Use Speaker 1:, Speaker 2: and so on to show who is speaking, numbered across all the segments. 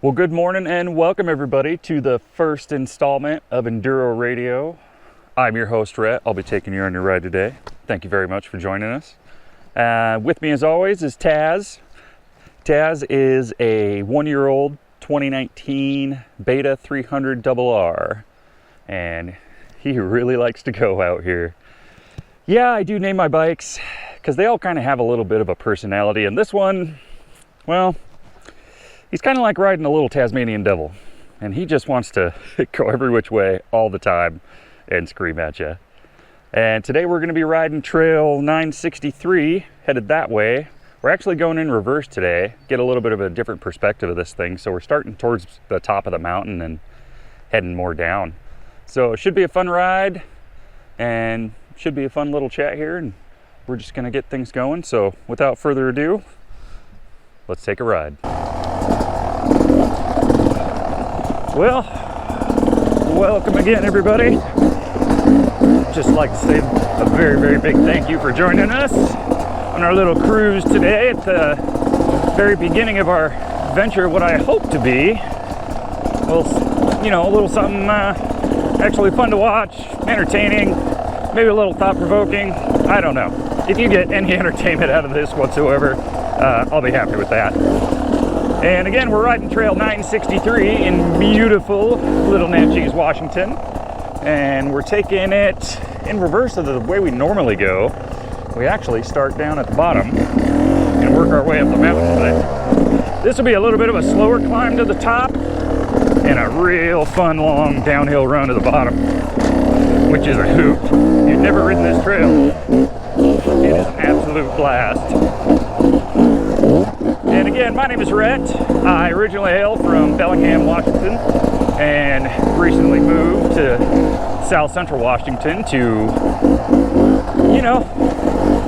Speaker 1: Well, good morning and welcome everybody to the first installment of Enduro Radio. I'm your host, Rhett. I'll be taking you on your ride today. Thank you very much for joining us. With me as always is Taz. Taz is a 1-year-old 2019 Beta 300RR, and he really likes to go out here. Yeah, I do name my bikes because they all kind of have a little bit of a personality, and this one, well, he's kind of like riding a little Tasmanian devil, and he just wants to go every which way all the time and scream at you. And today we're going to be riding Trail 963, headed that way. We're actually going in reverse today, get a little bit of a different perspective of this thing. So we're starting towards the top of the mountain and heading more down. So it should be a fun ride and should be a fun little chat here, and we're just going to get things going. So without further ado, let's take a ride. Well, welcome again, everybody. Just like to say a very, very big thank you for joining us on our little cruise today at the very beginning of our venture, what I hope to be, well, you know, a little something actually fun to watch, entertaining, maybe a little thought-provoking. I don't know. If you get any entertainment out of this whatsoever, I'll be happy with that. And again, we're riding Trail 963 in beautiful Little Naches, Washington. And we're taking it in reverse of the way we normally go. We actually start down at the bottom and work our way up the mountain. But this will be a little bit of a slower climb to the top and a real fun, long downhill run to the bottom, which is a hoot. If you've never ridden this trail, it is an absolute blast. And again, my name is Rhett. I originally hail from Bellingham, Washington, and recently moved to South Central Washington to, you know,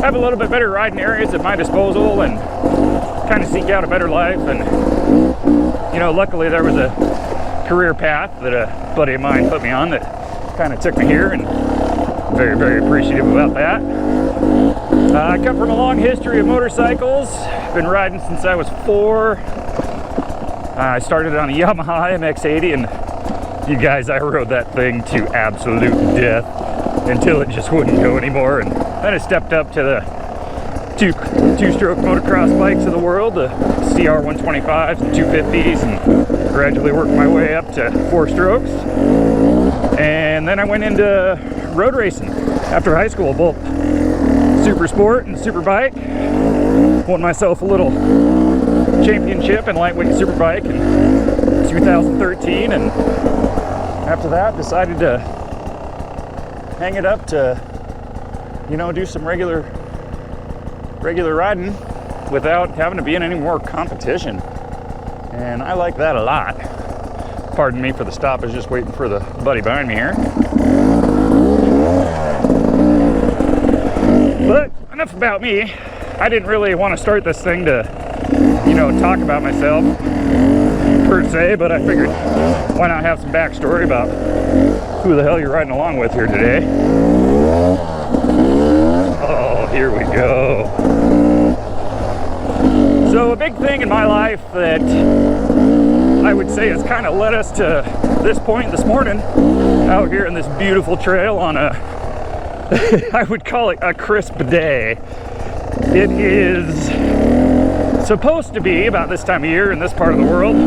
Speaker 1: have a little bit better riding areas at my disposal and kind of seek out a better life. And, you know, luckily there was a career path that a buddy of mine put me on that kind of took me here, and very, very appreciative about that. I come from a long history of motorcycles. Been riding since I was 4. I started on a Yamaha MX-80, and you guys, I rode that thing to absolute death until it just wouldn't go anymore. And then I stepped up to the two-stroke motocross bikes of the world, the CR125s and 250s, and gradually worked my way up to 4 strokes. And then I went into road racing after high school, both super sport and super bike. Won myself a little championship in lightweight superbike in 2013, and after that decided to hang it up to, you know, do some regular riding without having to be in any more competition, and I like that a lot. Pardon me for the stoppage, just waiting for the buddy behind me here. But enough about me. I didn't really want to start this thing to, you know, talk about myself per se, but I figured why not have some backstory about who the hell you're riding along with here today. Oh, here we go. So a big thing in my life that I would say has kind of led us to this point this morning, out here in this beautiful trail on a I would call it a crisp day. It is supposed to be about this time of year in this part of the world,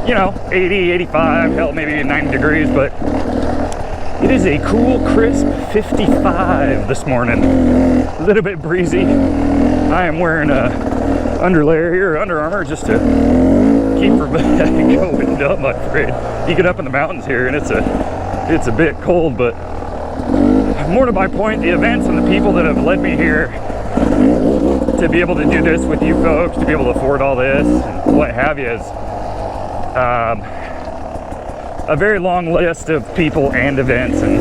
Speaker 1: you know, 80, 85, hell, maybe 90 degrees, but it is a cool, crisp 55 this morning. A little bit breezy. I am wearing a underlayer here, Under Armour, just to keep from going dumb, I'm afraid. You get up in the mountains here and it's a bit cold, but more to my point, the events and the people that have led me here to be able to do this with you folks, to be able to afford all this, and what have you, is a very long list of people and events. And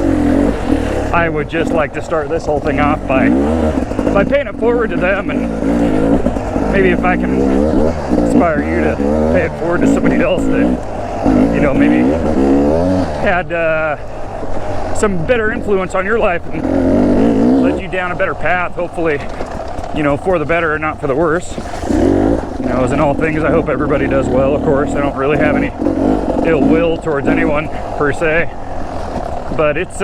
Speaker 1: I would just like to start this whole thing off by paying it forward to them, and maybe if I can inspire you to pay it forward to somebody else that, you know, maybe had some better influence on your life and led you down a better path, hopefully, you know, for the better and not for the worse. You know, as in all things, I hope everybody does well, of course. I don't really have any ill will towards anyone, per se. But it's,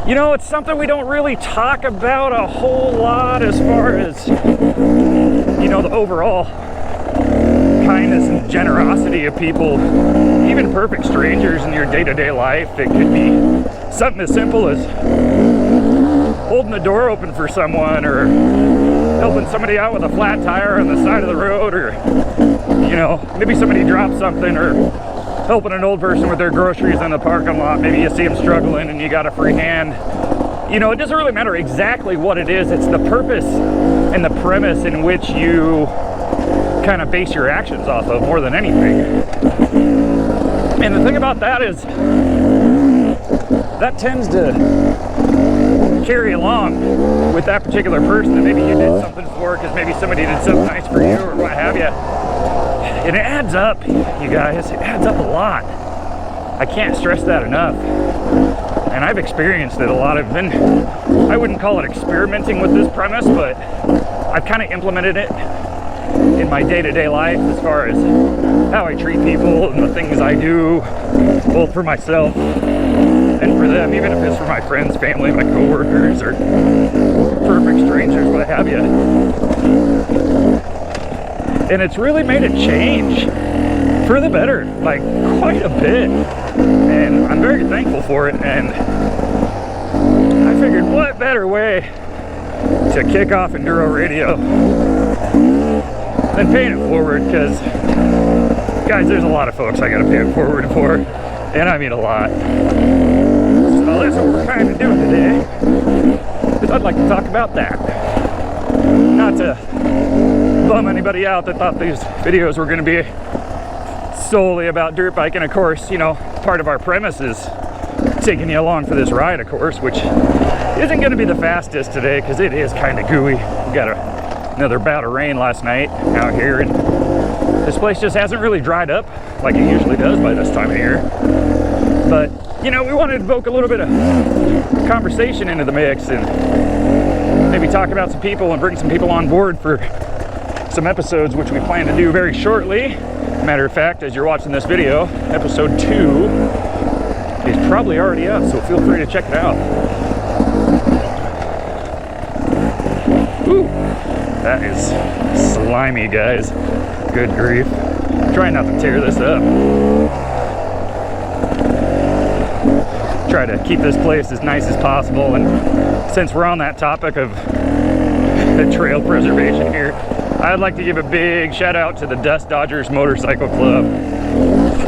Speaker 1: you know, it's something we don't really talk about a whole lot as far as, you know, the overall kindness and generosity of people, even perfect strangers in your day-to-day life. It could be something as simple as holding the door open for someone, or helping somebody out with a flat tire on the side of the road, or, you know, maybe somebody dropped something, or helping an old person with their groceries in the parking lot. Maybe you see them struggling and you got a free hand. You know, it doesn't really matter exactly what it is. It's the purpose and the premise in which you kind of base your actions off of more than anything. And the thing about that is that tends to carry along with that particular person that maybe you did something for, because maybe somebody did something nice for you or what have you. And it adds up, you guys. It adds up a lot. I can't stress that enough. And I've experienced it a lot. I wouldn't call it experimenting with this premise, but I've kind of implemented it in my day-to-day life as far as how I treat people and the things I do, both for myself and for them, even if it's for my friends, family, my coworkers, or perfect strangers, what have you. And it's really made a change for the better, like quite a bit. And I'm very thankful for it. And I figured, what better way to kick off Enduro Radio than paying it forward? Because, guys, there's a lot of folks I gotta pay it forward for, and I mean a lot. So that's what we're kind of doing today, because I'd like to talk about that. Not to bum anybody out that thought these videos were going to be solely about dirt biking. Of course, you know, part of our premise is taking you along for this ride, of course, which isn't going to be the fastest today because it is kind of gooey. We got another bout of rain last night out here, and this place just hasn't really dried up like it usually does by this time of year. But, you know, we wanted to evoke a little bit of conversation into the mix and maybe talk about some people and bring some people on board for some episodes, which we plan to do very shortly. Matter of fact, as you're watching this video, episode 2 is probably already up, so feel free to check it out. Ooh, that is slimy, guys. Good grief. Try not to tear this up. Try to keep this place as nice as possible, and since we're on that topic of the trail preservation here, I'd like to give a big shout out to the Dust Dodgers Motorcycle Club.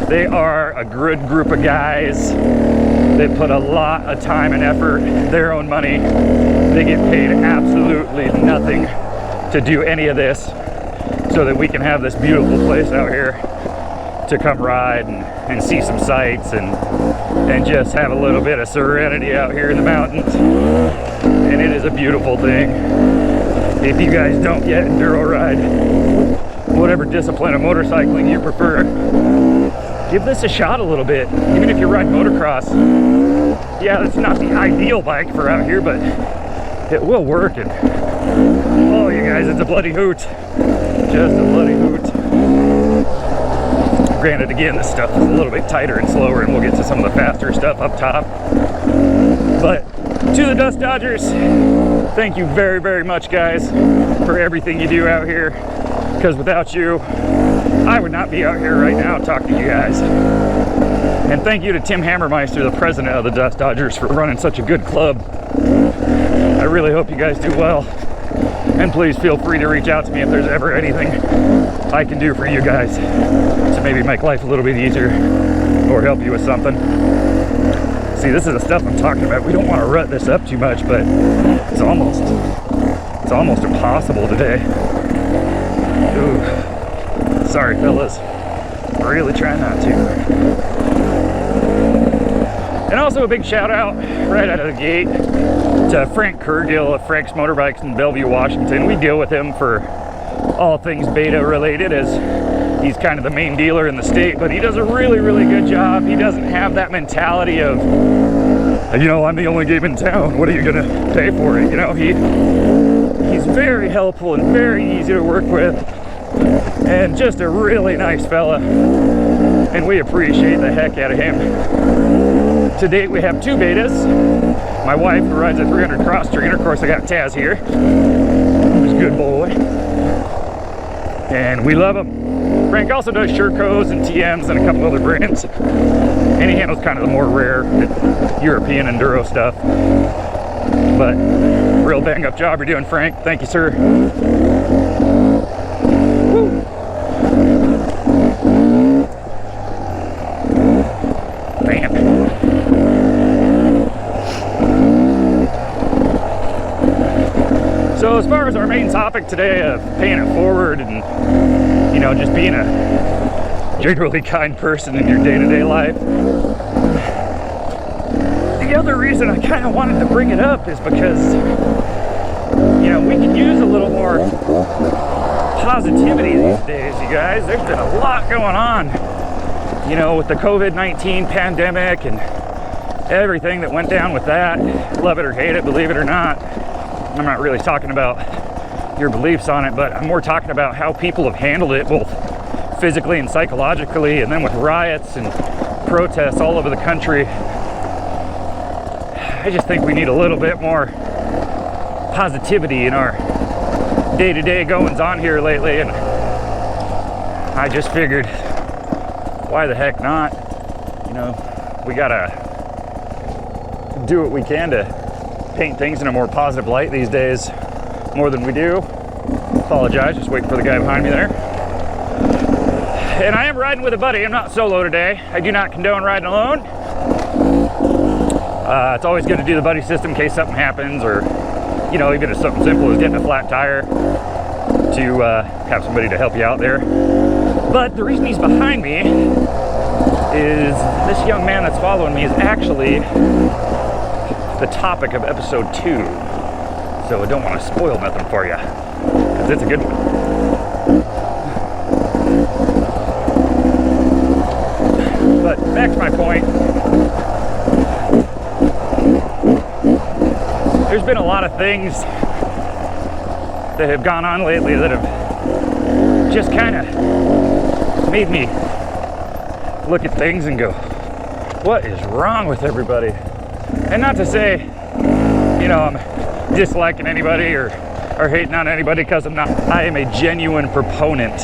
Speaker 1: They are a good group of guys. They put a lot of time and effort, their own money. They get paid absolutely nothing to do any of this, so that we can have this beautiful place out here to come ride and see some sights and just have a little bit of serenity out here in the mountains. And it is a beautiful thing. If you guys don't yet enduro ride, whatever discipline of motorcycling you prefer, give this a shot a little bit. Even if you ride motocross, yeah, it's not the ideal bike for out here, but it will work. And oh, you guys, it's a bloody hoot. Just a bloody hoot. Granted, again, this stuff is a little bit tighter and slower, and we'll get to some of the faster stuff up top. But to the Dust Dodgers, thank you very, very much, guys, for everything you do out here. Because without you, I would not be out here right now talking to you guys. And thank you to Tim Hammermeister, the president of the Dust Dodgers, for running such a good club. I really hope you guys do well. And please feel free to reach out to me if there's ever anything I can do for you guys to maybe make life a little bit easier or help you with something. See, this is the stuff I'm talking about. We don't want to rut this up too much, but it's almost impossible today. Ooh. Sorry, fellas. Really trying not to. And also a big shout out right out of the gate to Frank Kergill of Frank's Motorbikes in Bellevue, Washington. We deal with him for all things beta related, as he's kind of the main dealer in the state, but he does a really, really good job. He doesn't have that mentality of you know, I'm the only game in town. What are you gonna pay for it? You know, he's very helpful and very easy to work with, and just a really nice fella. And we appreciate the heck out of him. To date, we have 2 betas. My wife, who rides a 300 cross trainer. Of course, I got Taz here, who's a good boy, and we love him. Frank also does Shercos and TMs and a couple other brands, and he handles kind of the more rare European enduro stuff. But real bang up job you're doing, Frank. Thank you, sir. Woo. Man. So as far as our main topic today of paying it forward and, you know, just being a generally kind person in your day-to-day life, the other reason I kind of wanted to bring it up is because, you know, we can use a little more positivity these days, you guys. There's been a lot going on, you know, with the COVID-19 pandemic and everything that went down with that. Love it or hate it, believe it or not. I'm not really talking about your beliefs on it, but I'm more talking about how people have handled it, both physically and psychologically, and then with riots and protests all over the country. I just think we need a little bit more positivity in our day-to-day goings on here lately, and I just figured, why the heck not? You know, we gotta do what we can to paint things in a more positive light these days, more than we do. Apologize, just waiting for the guy behind me there. And I am riding with a buddy. I'm not solo today. I do not condone riding alone. It's always good to do the buddy system in case something happens, or, you know, even if something simple as getting a flat tire, to have somebody to help you out there. But the reason he's behind me is this young man that's following me is actually the topic of episode 2. So I don't want to spoil nothing for you, because it's a good one. But back to my point. There's been a lot of things that have gone on lately that have just kind of made me look at things and go, what is wrong with everybody? And not to say, you know, I'm disliking anybody or hating on anybody, because I'm not. I am a genuine proponent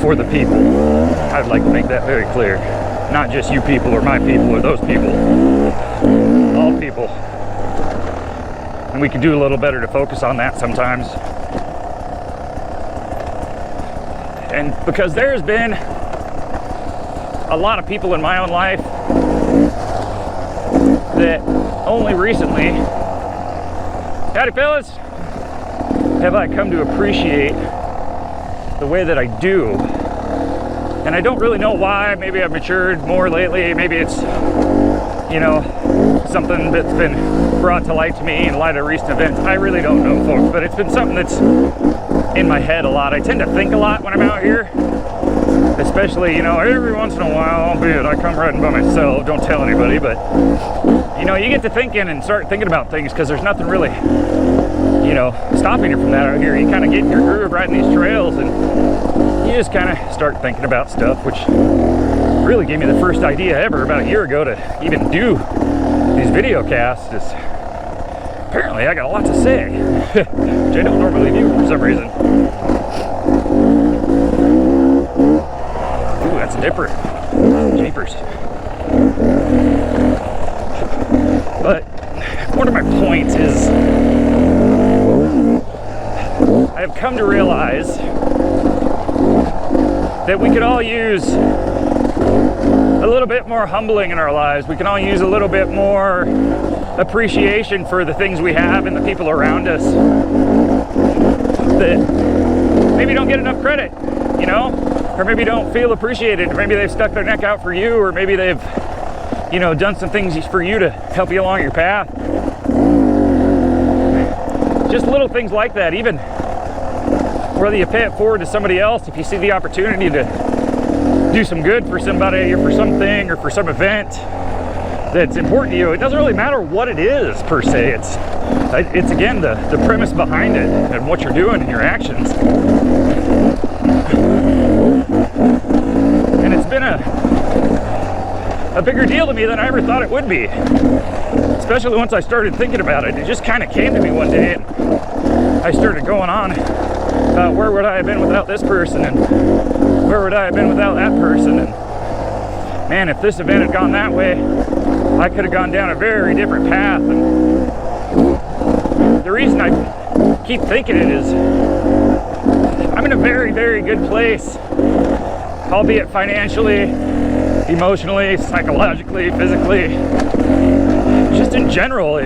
Speaker 1: for the people. I'd like to make that very clear. Not just you people or my people or those people. All people. And we can do a little better to focus on that sometimes. And because there's been a lot of people in my own life that only recently, howdy fellas, have I come to appreciate the way that I do. And I don't really know why. Maybe I've matured more lately. Maybe it's, you know, something that's been brought to light to me in light of recent events. I really don't know, folks, but it's been something that's in my head a lot. I tend to think a lot when I'm out here, especially, you know, every once in a while, albeit I come riding by myself, don't tell anybody, but, you know, you get to thinking and start thinking about things, because there's nothing really, you know, stopping you from that out here. You kind of get in your groove riding these trails, and you just kind of start thinking about stuff, which really gave me the first idea ever about a year ago to even do these video casts. Is apparently I got a lot to say, which I don't normally do for some reason. Ooh, that's a dipper. Jeepers. But one of my points is I've come to realize that we could all use a little bit more humbling in our lives. We can all use a little bit more appreciation for the things we have and the people around us that maybe don't get enough credit, you know, or maybe don't feel appreciated, or maybe they've stuck their neck out for you, or maybe they've, you know, done some things for you to help you along your path. Just little things like that, even whether you pay it forward to somebody else, if you see the opportunity to do some good for somebody or for something or for some event, that's important to you. It doesn't really matter what it is per se. It's again the premise behind it and what you're doing and your actions. And it's been a bigger deal to me than I ever thought it would be. Especially once I started thinking about it. It just kind of came to me one day, and I started going on about where would I have been without this person, and where would I have been without that person, and man, if this event had gone that way, I could have gone down a very different path. And the reason I keep thinking it is I'm in a very, very good place, albeit financially, emotionally, psychologically, physically, just in general.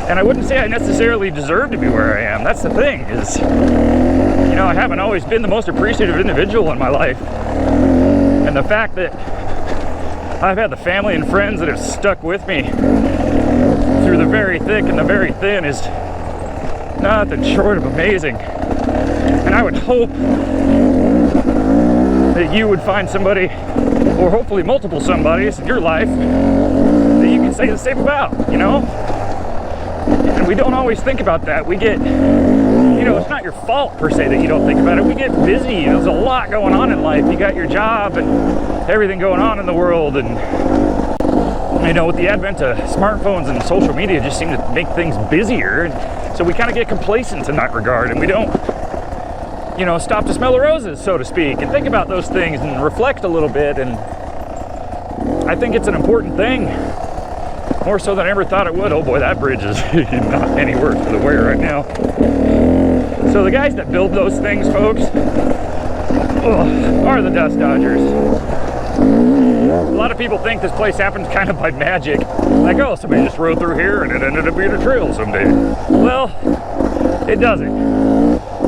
Speaker 1: And I wouldn't say I necessarily deserve to be where I am. That's the thing, is, you know, I haven't always been the most appreciative individual in my life. And the fact that I've had the family and friends that have stuck with me through the very thick and the very thin is nothing short of amazing. And I would hope that you would find somebody, or hopefully multiple somebodies in your life, that you can say the same about, you know? And we don't always think about that. We get, you know, it's not your fault per se that you don't think about it. We get busy, and there's a lot going on in life. You got your job and everything going on in the world, and you know, with the advent of smartphones and social media, just seem to make things busier. So we kind of get complacent in that regard, and we don't, you know, stop to smell the roses, so to speak, and think about those things and reflect a little bit. And I think it's an important thing, more so than I ever thought it would. Oh boy, that bridge is not any worse for the wear right now. So the guys that build those things, folks, are the dust dodgers. A lot of people think this place happens kind of by magic. Like, oh, somebody just rode through here and it ended up being a trail someday. Well, it doesn't.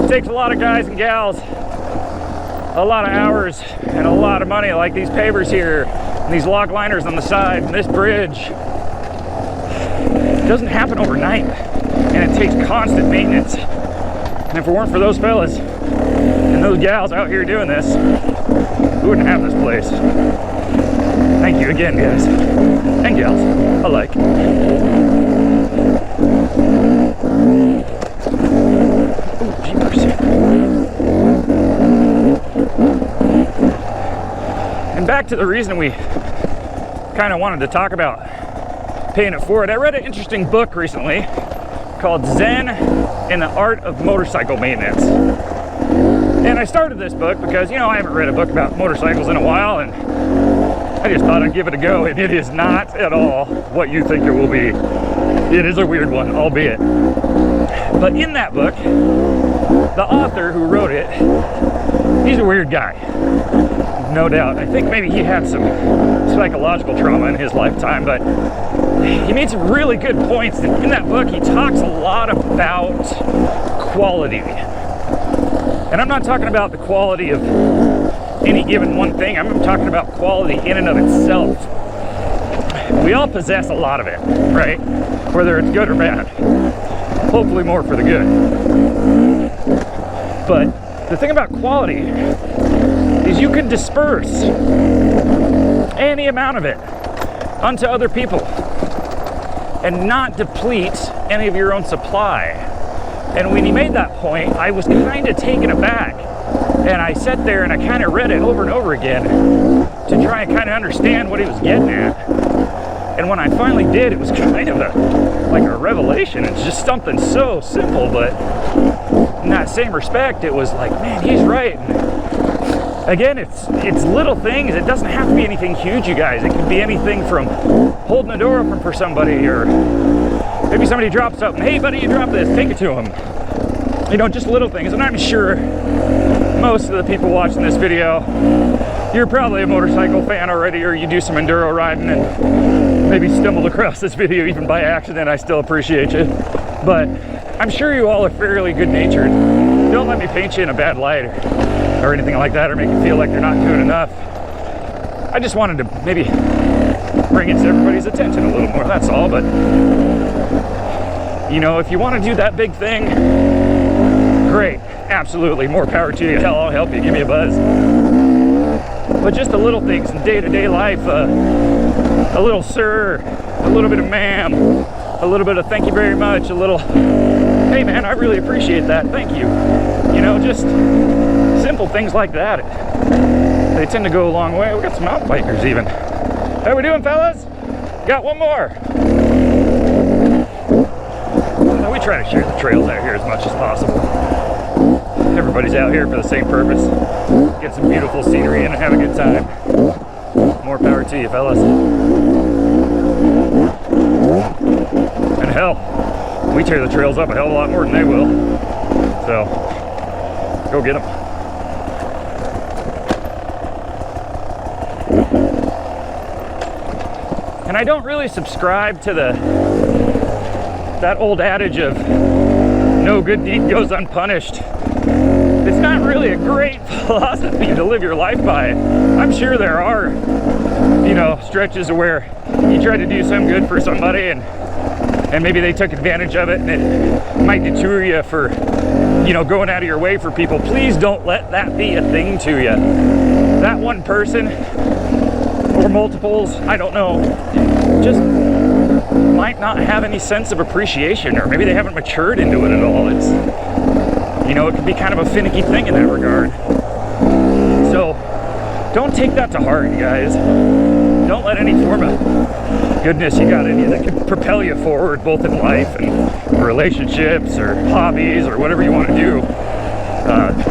Speaker 1: It takes a lot of guys and gals, a lot of hours, and a lot of money, like these pavers here, and these log liners on the side, and this bridge. It doesn't happen overnight, and it takes constant maintenance. And if it weren't for those fellas and those gals out here doing this, we wouldn't have this place. Thank you again, guys and gals alike. Ooh, jeepers. And back to the reason we kind of wanted to talk about paying it forward. I read an interesting book recently called Zen and the Art of Motorcycle Maintenance. And I started this book because, you know, I haven't read a book about motorcycles in a while, and I just thought I'd give it a go, and it is not at all what you think it will be. It is a weird one, albeit. But in that book, the author who wrote it, he's a weird guy, no doubt. I think maybe he had some psychological trauma in his lifetime, but he made some really good points. In that book, he talks a lot about quality. And I'm not talking about the quality of any given one thing. I'm talking about quality in and of itself. We all possess a lot of it, right? Whether it's good or bad. Hopefully more for the good. But the thing about quality is you can disperse any amount of it unto other people and not deplete any of your own supply. And when he made that point, I was kind of taken aback. And I sat there and I kind of read it over and over again to try and kind of understand what he was getting at. And when I finally did, it was kind of like a revelation. It's just something so simple, but in that same respect, it was like, man, he's right. And again, it's little things. It doesn't have to be anything huge, you guys. It can be anything from holding a door open for somebody, or maybe somebody drops something. Hey, buddy, you dropped this. Take it to them. You know, just little things. And I'm sure most of the people watching this video, you're probably a motorcycle fan already, or you do some enduro riding and maybe stumbled across this video even by accident. I still appreciate you. But I'm sure you all are fairly good-natured. Don't let me paint you in a bad light or anything like that, or make you feel like you're not doing enough. I just wanted to maybe bring it to everybody's attention a little more, that's all. But you know, if you want to do that big thing, great, absolutely, more power to you. Hell, I'll help you. Give me a buzz. but just the little things in day-to-day life. A little sir, a little bit of ma'am, a little bit of thank you very much, a little hey man, I really appreciate that, thank you. You know, just simple things like that. They tend to go a long way. We got some mountain bikers even. How we doing, fellas? Got one more. Now we try to share the trails out here as much as possible. Everybody's out here for the same purpose. Get some beautiful scenery in and have a good time. More power to you, fellas. And hell, we tear the trails up a hell of a lot more than they will. So, go get them. And I don't really subscribe to that old adage of no good deed goes unpunished. It's not really a great philosophy to live your life by. I'm sure there are, you know, stretches where you try to do some good for somebody and maybe they took advantage of it and it might deter you for, you know, going out of your way for people. Please don't let that be a thing to you. That one person or multiples, I don't know, just might not have any sense of appreciation, or maybe they haven't matured into it at all. It's, you know, it can be kind of a finicky thing in that regard. So don't take that to heart, you guys. Don't let any form of goodness you got in you that can propel you forward, both in life and relationships or hobbies or whatever you want to do,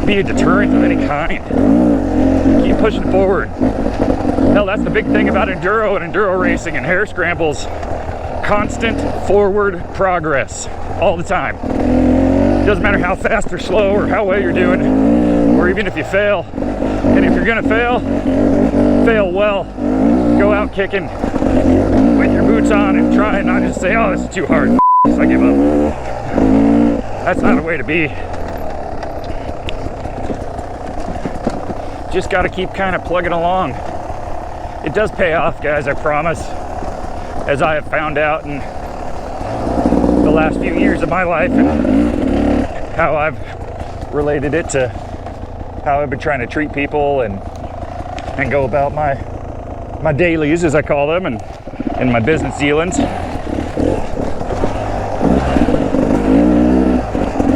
Speaker 1: be a deterrent of any kind. Keep pushing forward. Hell, that's the big thing about enduro and enduro racing and hare scrambles. Constant forward progress all the time. Doesn't matter how fast or slow or how well you're doing, or even if you fail. And if you're gonna fail, fail well. Go out kicking with your boots on and try and not just say, oh, this is too hard, I give up. That's not a way to be. Just gotta keep kind of plugging along. It does pay off, guys, I promise. As I have found out in the last few years of my life and how I've related it to how I've been trying to treat people and go about my dailies, as I call them, and my business dealings.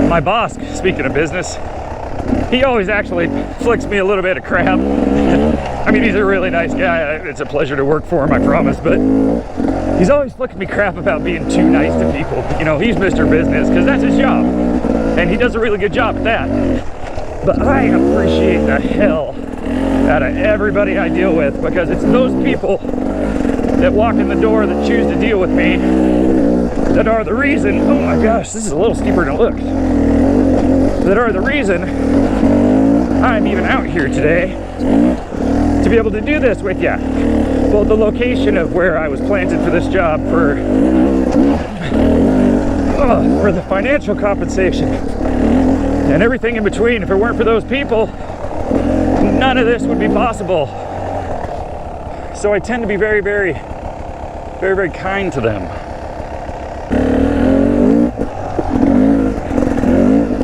Speaker 1: My boss, speaking of business, he always actually flicks me a little bit of crap. I mean, he's a really nice guy. It's a pleasure to work for him, I promise, but he's always flicking me crap about being too nice to people. You know, he's Mr. Business, because that's his job, and he does a really good job at that. But I appreciate the hell out of everybody I deal with, because it's those people that walk in the door that choose to deal with me that are the reason, oh my gosh, this is a little steeper than it looks, that are the reason I'm even out here today to be able to do this with you. Well, the location of where I was planted for this job, for the financial compensation and everything in between. If it weren't for those people, none of this would be possible. So I tend to be very, very, very, very kind to them.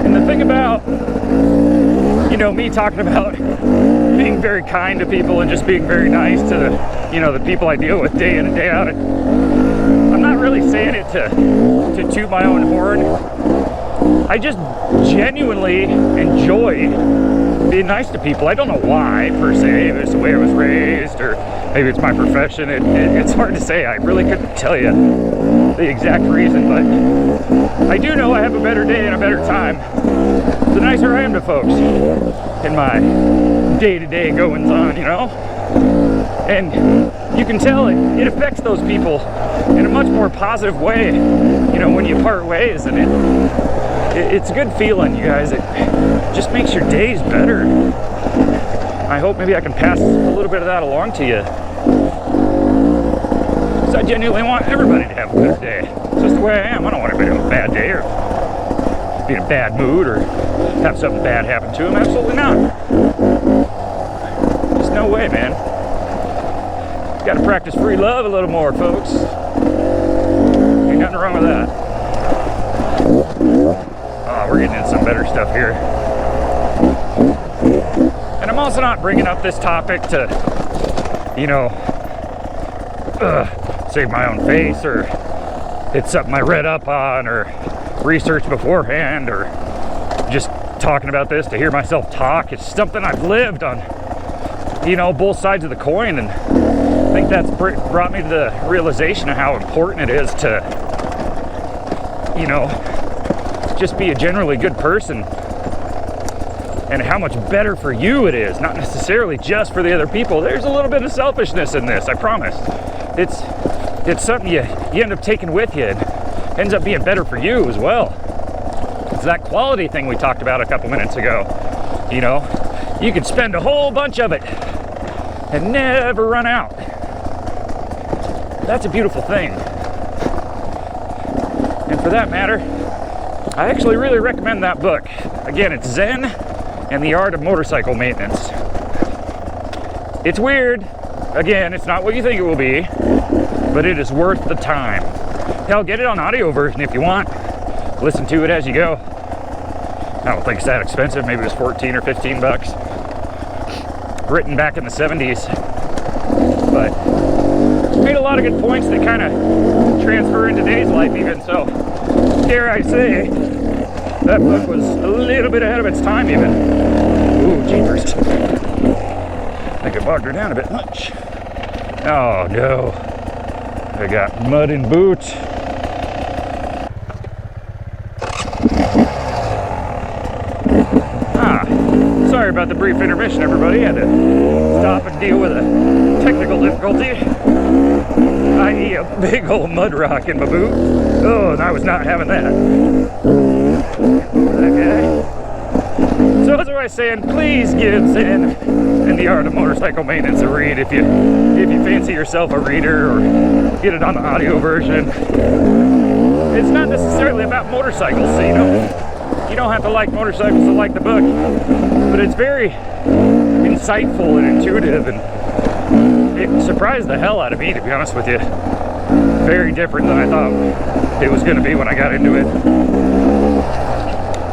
Speaker 1: And the thing about, you know, me talking about being very kind to people and just being very nice to the, you know, the people I deal with day in and day out, I'm not really saying it to toot my own horn. I just genuinely enjoy being nice to people. I don't know why, per se. Maybe it's the way I was raised, or maybe it's my profession. It's hard to say. I really couldn't tell you the exact reason, but I do know I have a better day and a better time the nicer I am to folks in my day-to-day goings-on, you know? And you can tell it affects those people in a much more positive way, you know, when you part ways, and it's a good feeling, you guys. It just makes your days better. I hope maybe I can pass a little bit of that along to you. Because I genuinely want everybody to have a better day. It's just the way I am. I don't want everybody to have a bad day or be in a bad mood or have something bad happen to them. Absolutely not. There's no way, man. Got to practice free love a little more, folks. Ain't nothing wrong with that. Oh, we're getting into some better stuff here. And I'm I'm also not bringing up this topic to, you know, save my own face, or it's something I read up on or researched beforehand, or just talking about this to hear myself talk. It's something I've lived on, you know, both sides of the coin, and I think that's brought me to the realization of how important it is to, you know, just be a generally good person, and how much better for you it is, not necessarily just for the other people. There's a little bit of selfishness in this, I promise. It's something you end up taking with you, and ends up being better for you as well. It's that quality thing we talked about a couple minutes ago. You know, you could spend a whole bunch of it and never run out. That's a beautiful thing. And for that matter, I actually really recommend that book. Again, it's Zen and the Art of Motorcycle Maintenance. It's weird. Again, it's not what you think it will be, but it is worth the time. Hell, get it on audio version if you want. Listen to it as you go. I don't think it's that expensive. Maybe it was 14 or 15 bucks. Written back in the 70s. But made a lot of good points that kind of transfer in today's life even. So, dare I say, that book was a little bit ahead of its time even. Ooh, jeepers. I think I bogged her down a bit much. Oh no. I got mud in boot. Sorry about the brief intermission, everybody. I had to stop and deal with a technical difficulty, i.e. a big old mud rock in my boot. Oh, and I was not having that. Okay. So as I was saying, please give Zen and the Art of Motorcycle Maintenance a read if you fancy yourself a reader, or get it on the audio version. It's not necessarily about motorcycles, so you don't have to like motorcycles to like the book, but it's very insightful and intuitive, and it surprised the hell out of me, to be honest with you. Very different than I thought it was going to be when I got into it.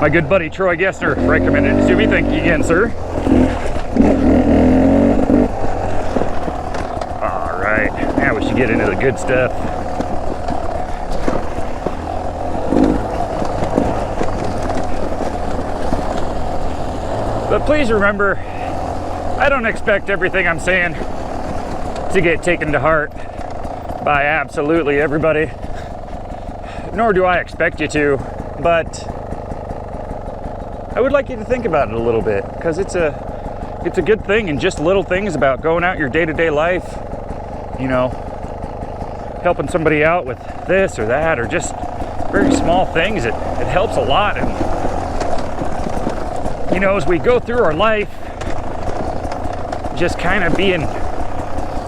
Speaker 1: My good buddy Troy Gessner recommended it to me. Thank you again, sir. All right, now we should get into the good stuff. But please remember, I don't expect everything I'm saying to get taken to heart by absolutely everybody, nor do I expect you to, but I would like you to think about it a little bit, because it's a good thing, and just little things about going out your day-to-day life, you know, helping somebody out with this or that, or just very small things, it helps a lot. And you know, as we go through our life, just kind of being,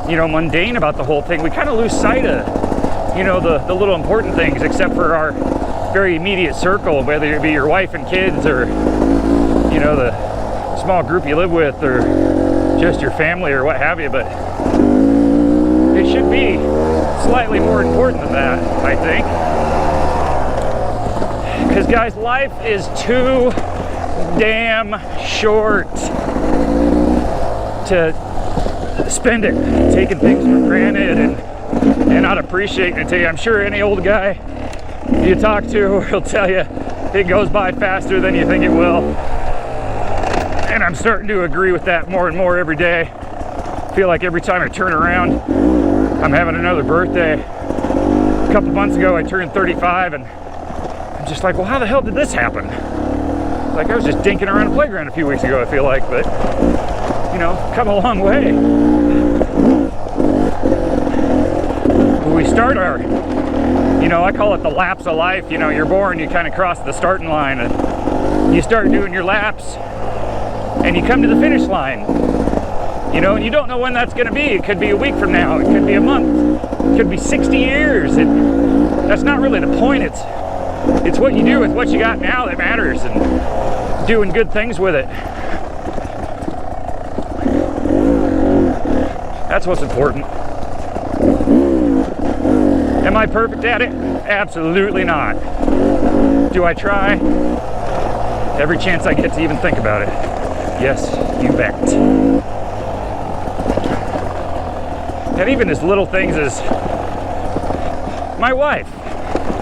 Speaker 1: you know, mundane about the whole thing, we kind of lose sight of, you know, the little important things, except for our very immediate circle, whether it be your wife and kids, or, you know, the small group you live with, or just your family, or what have you. But it should be slightly more important than that, I think. Because, guys, life is too damn short to spend it taking things for granted and not appreciating it. I'm sure any old guy you talk to will tell you it goes by faster than you think it will, and I'm starting to agree with that more and more every day. I feel like every time I turn around, I'm having another birthday. A couple months ago I turned 35, and I'm just like, well, how the hell did this happen? Like, I was just dinking around a playground a few weeks ago, I feel like, but, you know, come a long way. When we start our, you know, I call it the laps of life. You know, you're born, you kind of cross the starting line, and you start doing your laps, and you come to the finish line, you know, and you don't know when that's going to be. It could be a week from now, it could be a month, it could be 60 years. That's not really the point. It's what you do with what you got now that matters, and doing good things with it. That's what's important. Am I perfect at it? Absolutely not. Do I try? Every chance I get to even think about it. Yes, you bet. And even as little things as my wife,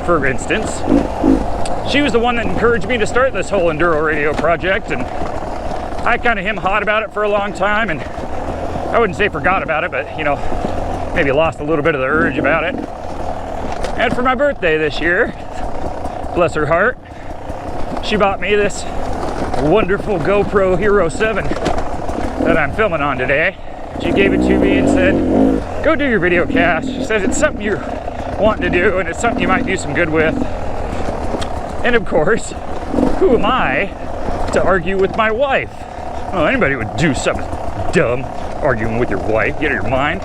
Speaker 1: for instance, she was the one that encouraged me to start this whole Enduro radio project, and I kind of hot about it for a long time, and I wouldn't say forgot about it, but you know, maybe lost a little bit of the urge about it. And for my birthday this year, bless her heart, she bought me this wonderful GoPro Hero 7 that I'm filming on today. She gave it to me and said, go do your video cast. She says it's something you're wanting to do and it's something you might do some good with. And of course, who am I to argue with my wife? Well, anybody would do something dumb, arguing with your wife. Get out of your mind.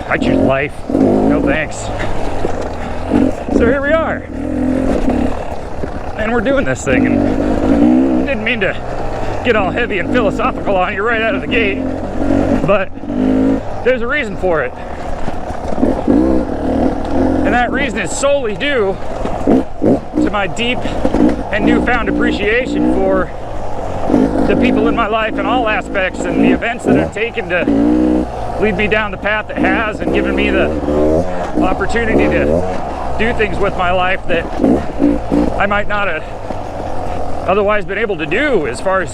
Speaker 1: I choose life. No thanks. So here we are. And we're doing this thing. And I didn't mean to get all heavy and philosophical on you right out of the gate, but there's a reason for it. And that reason is solely due to my deep and newfound appreciation for the people in my life in all aspects and the events that have taken to lead me down the path it has and given me the opportunity to do things with my life that I might not have otherwise been able to do. As far as,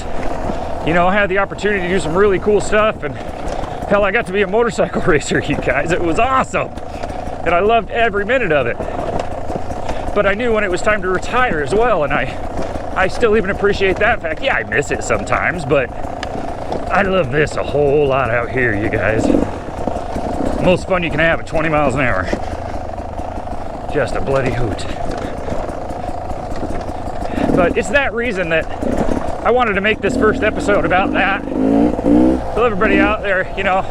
Speaker 1: you know, I had the opportunity to do some really cool stuff, and hell, I got to be a motorcycle racer, you guys. It was awesome, and I loved every minute of it. But I knew when it was time to retire as well, and I still even appreciate that fact. Yeah, I miss it sometimes, but I love this a whole lot out here, you guys. Most fun you can have at 20 miles an hour. Just a bloody hoot. But it's that reason that I wanted to make this first episode about that. So everybody out there, you know,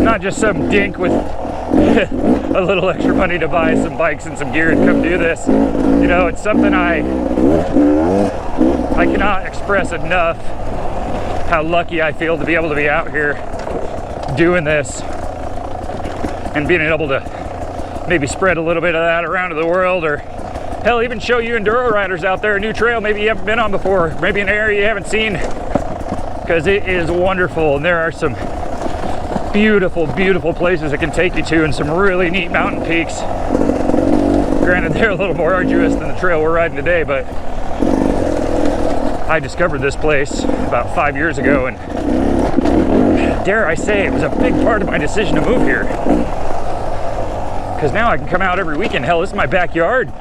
Speaker 1: not just some dink with a little extra money to buy some bikes and some gear and come do this. You know, it's something I cannot express enough how lucky I feel to be able to be out here doing this and being able to maybe spread a little bit of that around to the world, or hell, even show you Enduro riders out there a new trail maybe you haven't been on before, maybe an area you haven't seen, because it is wonderful. And there are some beautiful, beautiful places it can take you to, and some really neat mountain peaks. Granted, they're a little more arduous than the trail we're riding today, but I discovered this place about 5 years ago, and dare I say, it was a big part of my decision to move here. Because now I can come out every weekend. Hell, this is my backyard.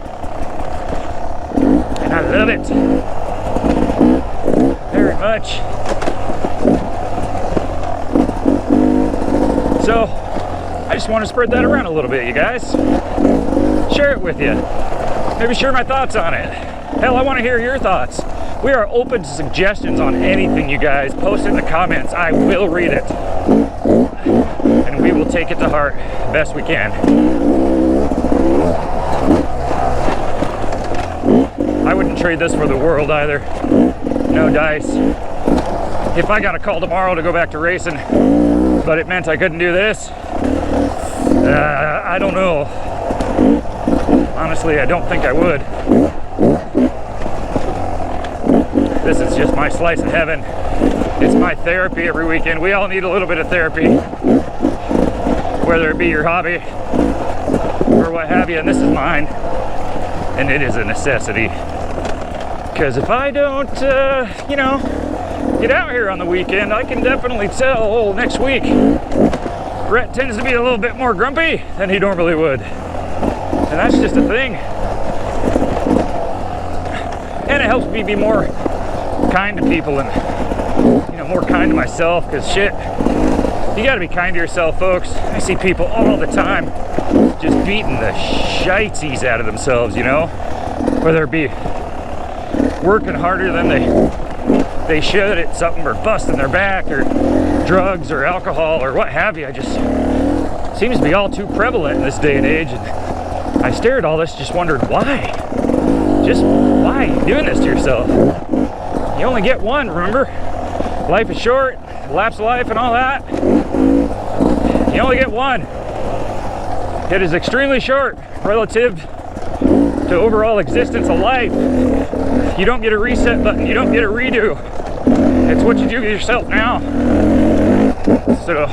Speaker 1: And I love it very much. So I just want to spread that around a little bit, you guys. Share it with you. Maybe share my thoughts on it. Hell, I want to hear your thoughts. We are open to suggestions on anything, you guys. Post it in the comments. I will read it. And we will take it to heart best we can. I wouldn't trade this for the world either. No dice. If I got a call tomorrow to go back to racing, but it meant I couldn't do this, I don't know. Honestly, I don't think I would. This is just my slice of heaven. It's my therapy every weekend. We all need a little bit of therapy, whether it be your hobby or what have you, and this is mine, and it is a necessity. Because if I don't, you know, get out here on the weekend, I can definitely tell next week Rhett tends to be a little bit more grumpy than he normally would. And that's just a thing. And it helps me be more kind to people and, you know, more kind to myself, because shit, you gotta be kind to yourself, folks. I see people all the time just beating the shites out of themselves, you know, whether it be working harder than they should at something, or busting their back, or drugs, or alcohol, or what have you. I just seems to be all too prevalent in this day and age. And I stare at all this, just wondered why. Just why are you doing this to yourself? You only get one, remember? Life is short, lapse of life and all that. You only get one. It is extremely short relative to overall existence of life. You don't get a reset button, you don't get a redo. It's what you do to yourself now. So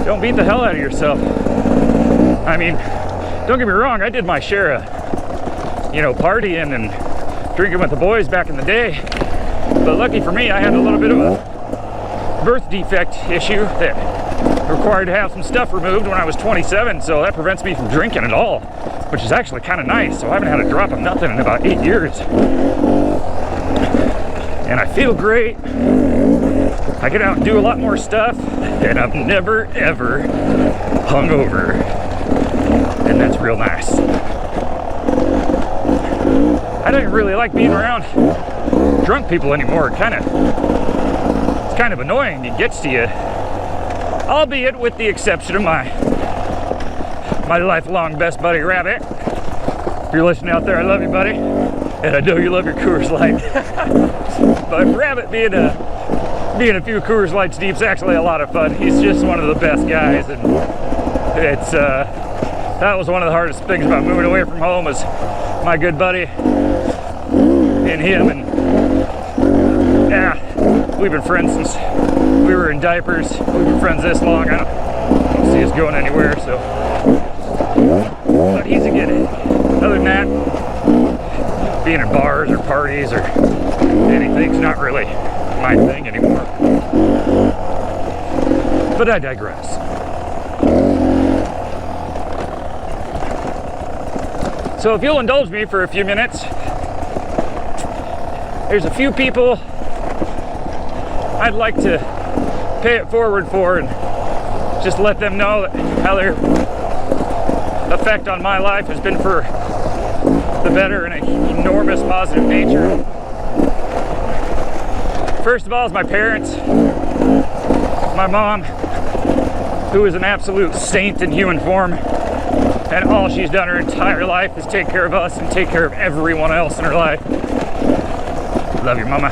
Speaker 1: don't beat the hell out of yourself. I mean, don't get me wrong, I did my share of, you know, partying and drinking with the boys back in the day. But lucky for me, I had a little bit of a birth defect issue that required to have some stuff removed when I was 27, so that prevents me from drinking at all, which is actually kind of nice. So I haven't had a drop of nothing in about 8 years. And I feel great. I get out and do a lot more stuff, and I've never, ever hungover. And that's real nice. I don't really like being around drunk people anymore. It's kind of annoying. It gets to you. Albeit with the exception of my lifelong best buddy, Rabbit. If you're listening out there, I love you, buddy. And I know you love your Coors Light. But Rabbit being a few Coors Lights deep is actually a lot of fun. He's just one of the best guys, and it's that was one of the hardest things about moving away from home, is my good buddy and him. And yeah, we've been friends since we were in diapers. We've been friends this long. I don't see us going anywhere, so. But he's a good egg. Other than that, being in bars or parties or anything's not really my thing anymore. But I digress. So if you'll indulge me for a few minutes, there's a few people I'd like to pay it forward for and just let them know how their effect on my life has been for the better in an enormous positive nature. First of all is my parents. My mom, who is an absolute saint in human form, and all she's done her entire life is take care of us and take care of everyone else in her life. Love you, Mama.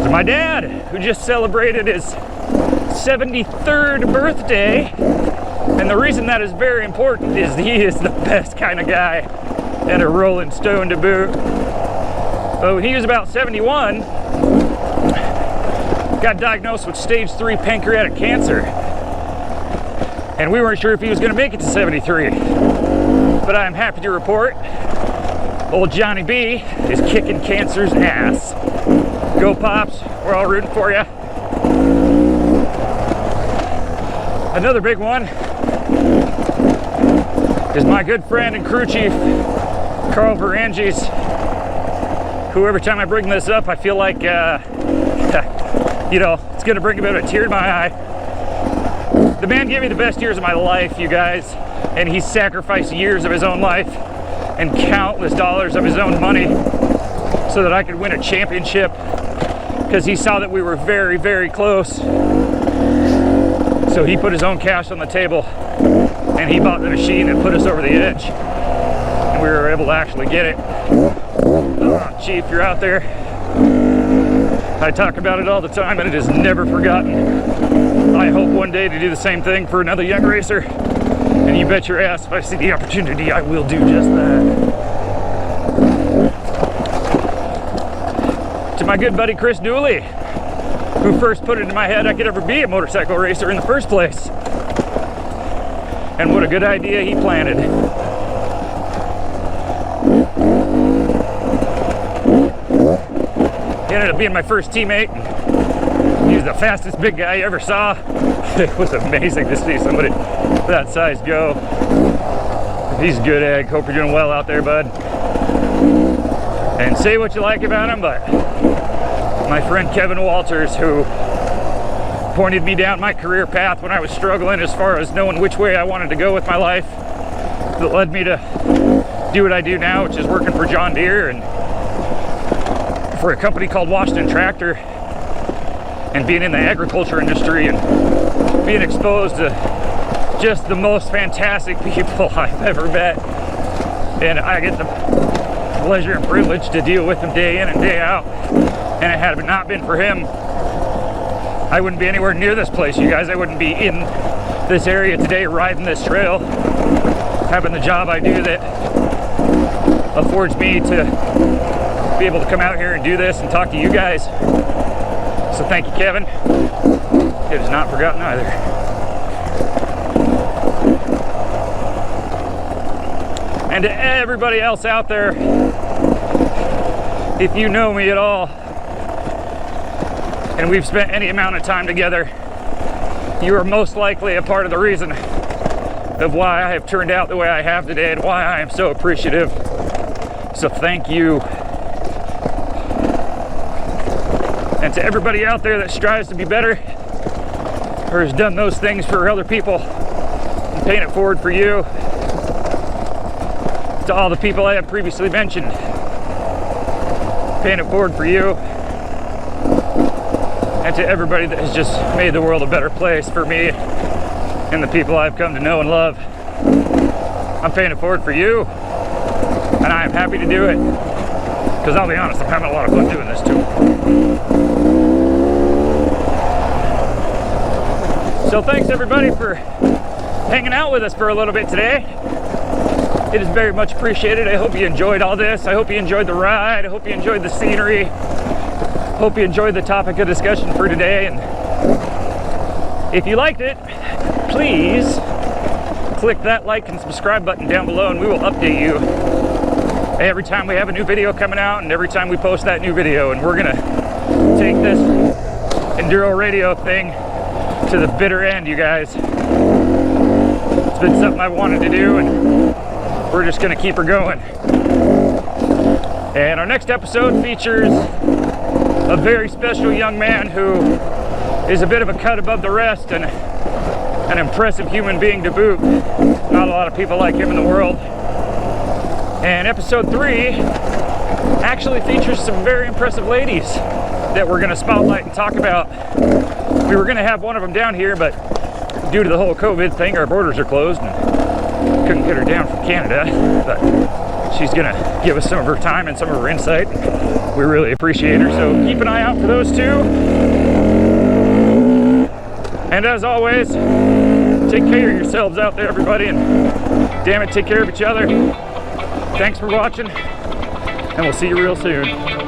Speaker 1: To my dad, who just celebrated his 73rd birthday, and the reason that is very important is he is the best kind of guy, and a rolling stone to boot. But when he was about 71, got diagnosed with stage 3 pancreatic cancer, and we weren't sure if he was going to make it to 73. But I'm happy to report old Johnny B is kicking cancer's ass. Go Pops, we're all rooting for you. Another big one is my good friend and crew chief, Carl Varanges, who every time I bring this up, I feel like, you know, it's gonna bring a bit of a tear to my eye. The man gave me the best years of my life, you guys, and he sacrificed years of his own life and countless dollars of his own money so that I could win a championship, because he saw that we were very, very close. So he put his own cash on the table and he bought the machine and put us over the edge, and we were able to actually get it. Oh, Chief, you're out there. I talk about it all the time and it is never forgotten. I hope one day to do the same thing for another young racer, and you bet your ass if I see the opportunity I will do just that. To my good buddy Chris Dooley, who first put it in my head I could ever be a motorcycle racer in the first place. And what a good idea he planted. He ended up being my first teammate. He was the fastest big guy I ever saw. It was amazing to see somebody that size go. He's a good egg. Hope you're doing well out there, bud. And say what you like about him, but my friend Kevin Walters, who pointed me down my career path when I was struggling as far as knowing which way I wanted to go with my life, that led me to do what I do now, which is working for John Deere and for a company called Washington Tractor, and being in the agriculture industry and being exposed to just the most fantastic people I've ever met. And I get the pleasure and privilege to deal with them day in and day out. And had it not been for him, I wouldn't be anywhere near this place, you guys. I wouldn't be in this area today riding this trail, having the job I do that affords me to be able to come out here and do this and talk to you guys. So thank you, Kevin. It is not forgotten either. And to everybody else out there, if you know me at all, and we've spent any amount of time together, you are most likely a part of the reason of why I have turned out the way I have today and why I am so appreciative. So thank you. And to everybody out there that strives to be better or has done those things for other people, I'm paying it forward for you. To all the people I have previously mentioned, paying it forward for you. And to everybody that has just made the world a better place for me and the people I've come to know and love, I'm paying it forward for you. And I am happy to do it, because I'll be honest, I'm having a lot of fun doing this too. So thanks everybody for hanging out with us for a little bit today. It is very much appreciated. I hope you enjoyed all this. I hope you enjoyed the ride. I hope you enjoyed the scenery. Hope you enjoyed the topic of discussion for today. And if you liked it, please click that like and subscribe button down below, and we will update you every time we have a new video coming out and every time we post that new video. And we're gonna take this Enduro radio thing to the bitter end, you guys. It's been something I've wanted to do, and we're just gonna keep her going. And our next episode features a very special young man who is a bit of a cut above the rest and an impressive human being to boot. Not a lot of people like him in the world. And episode 3 actually features some very impressive ladies that we're going to spotlight and talk about. We were going to have one of them down here, but due to the whole COVID thing, our borders are closed and couldn't get her down from Canada. But she's going to give us some of her time and some of her insight. We really appreciate her, so keep an eye out for those two. And as always, take care of yourselves out there, everybody, and damn it, take care of each other. Thanks for watching, and we'll see you real soon.